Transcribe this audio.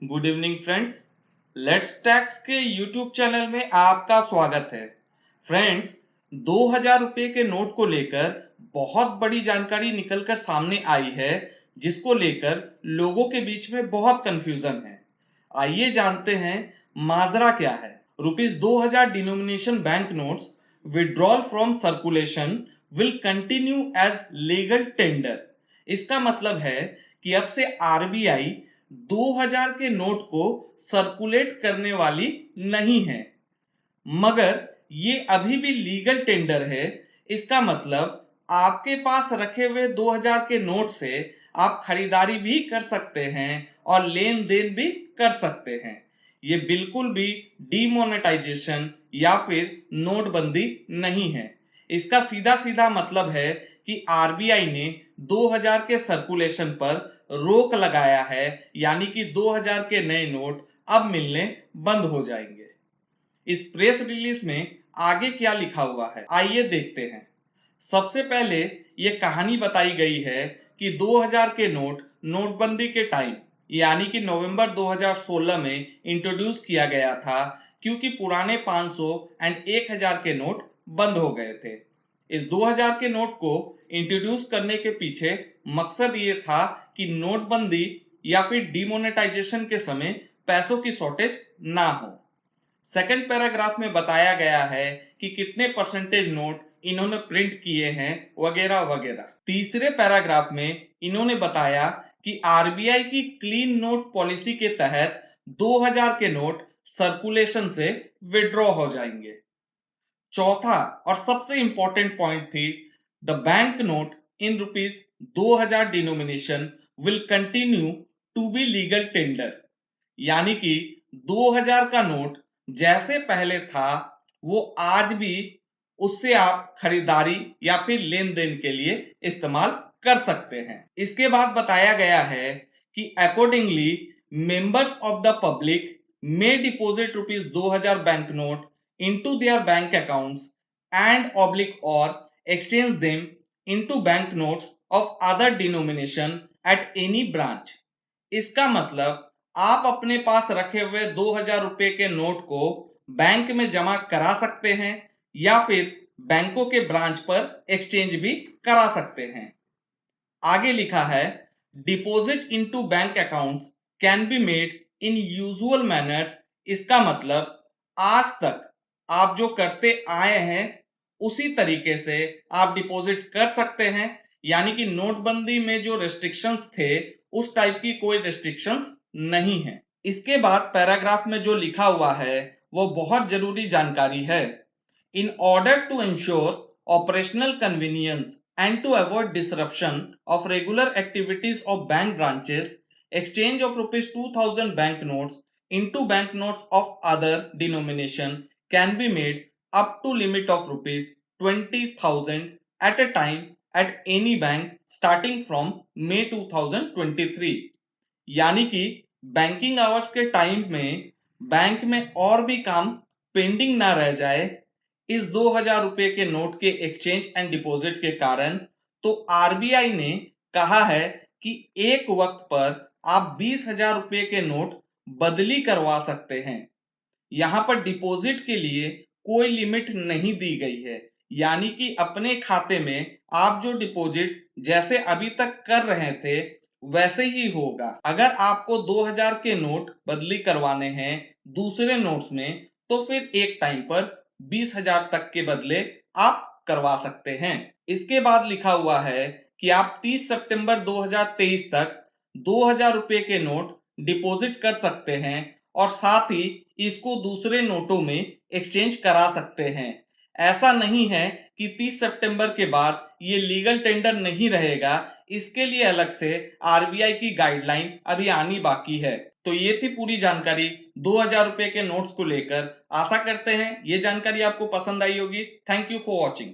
Good evening friends. Let's tax के YouTube channel में आपका स्वागत है। फ्रेंड्स, 2000 रुपये के नोट को लेकर बहुत बड़ी जानकारी निकलकर सामने आई है, जिसको लेकर लोगों के बीच में बहुत कंफ्यूजन है। आइए जानते हैं माजरा क्या है। Rupees 2000 denomination bank notes withdrawal from circulation will continue as legal tender. इसका मतलब है कि अब से आरबीआई 2000 के नोट को सर्कुलेट करने वाली नहीं है, मगर ये अभी भी लीगल टेंडर है। इसका मतलब आपके पास रखे हुए 2000 के नोट से आप खरीदारी भी कर सकते हैं और लेन देन भी कर सकते हैं। ये बिल्कुल भी डीमोनेटाइजेशन या फिर नोटबंदी नहीं है। इसका सीधा सीधा मतलब है कि आरबीआई ने 2000 के सर्कुलेशन पर रोक लगाया है, यानी कि 2000 के नए नोट अब मिलने बंद हो जाएंगे। इस प्रेस रिलीज में आगे क्या लिखा हुआ है, आइए देखते हैं। सबसे पहले ये कहानी बताई गई है कि 2000 के नोट नोटबंदी के टाइम यानी कि नवंबर 2016 में इंट्रोड्यूस किया गया था, क्योंकि पुराने 500 एंड 1000 के नोट बंद हो गए थे। इस 2000 के नोट को इंट्रोड्यूस करने के पीछे मकसद ये था कि नोटबंदी या फिर डिमोनेटाइजेशन के समय पैसों की शॉर्टेज ना हो। सेकंड पैराग्राफ में बताया गया है कि कितने परसेंटेज नोट इन्होंने प्रिंट किए हैं वगैरह वगैरह। तीसरे पैराग्राफ में इन्होंने बताया कि आरबीआई की क्लीन नोट पॉलिसी के तहत 2000 के नोट सर्कुलेशन से विड्रॉ हो जाएंगे। चौथा और सबसे इंपॉर्टेंट पॉइंट थी, the bank note in rupees 2000 denomination will continue to be legal tender. यानी कि 2000 का नोट जैसे पहले था वो आज भी उससे आप खरीदारी या फिर लेन देन के लिए इस्तेमाल कर सकते हैं। इसके बाद बताया गया है कि accordingly members of the public may deposit rupees 2000 bank note into their bank accounts and oblique or exchange them into bank notes of other denomination at any branch। इसका मतलब आप अपने पास रखे हुए 2000 रुपए के नोट को बैंक में जमा करा सकते हैं या फिर बैंकों के ब्रांच पर एक्सचेंज भी करा सकते हैं। आगे लिखा है, deposit into bank accounts can be made in usual manners. इसका मतलब आज तक आप जो करते आए हैं उसी तरीके से आप डिपॉजिट कर सकते हैं, यानी कि नोटबंदी में जो रेस्ट्रिक्शंस थे उस टाइप की कोई रेस्ट्रिक्शंस नहीं है। इसके बाद पैराग्राफ में जो लिखा हुआ है वो बहुत जरूरी जानकारी है। In order to ensure operational convenience and to avoid disruption of regular activities of bank branches, exchange of rupees 2000 banknotes into banknotes of other denomination can be made up to limit of rupees 20,000 at a time at any bank starting from May 2023। यानी कि banking hours के time में bank में और भी काम pending ना रह जाए इस 2000 रुपए के नोट के एक्सचेंज एंड डिपॉजिट के कारण, तो आरबीआई ने कहा है कि एक वक्त पर आप 20,000 रुपए के नोट बदली करवा सकते हैं। यहां पर डिपॉजिट के लिए कोई लिमिट नहीं दी गई है, यानी कि अपने खाते में आप जो डिपॉजिट जैसे अभी तक कर रहे थे वैसे ही होगा। अगर आपको 2000 के नोट बदली करवाने हैं दूसरे नोट्स में, तो फिर एक टाइम पर 20,000 तक के बदले आप करवा सकते हैं। इसके बाद लिखा हुआ है कि आप 30 सितंबर 2023 तक 2000 रुपए के नोट डिपॉजिट कर सकते हैं और साथ ही इसको दूसरे नोटों में एक्सचेंज करा सकते हैं। ऐसा नहीं है कि 30 सितंबर के बाद ये लीगल टेंडर नहीं रहेगा, इसके लिए अलग से आरबीआई की गाइडलाइन अभी आनी बाकी है। तो ये थी पूरी जानकारी 2000 रुपए के नोट्स को लेकर। आशा करते हैं ये जानकारी आपको पसंद आई होगी। Thank you for watching.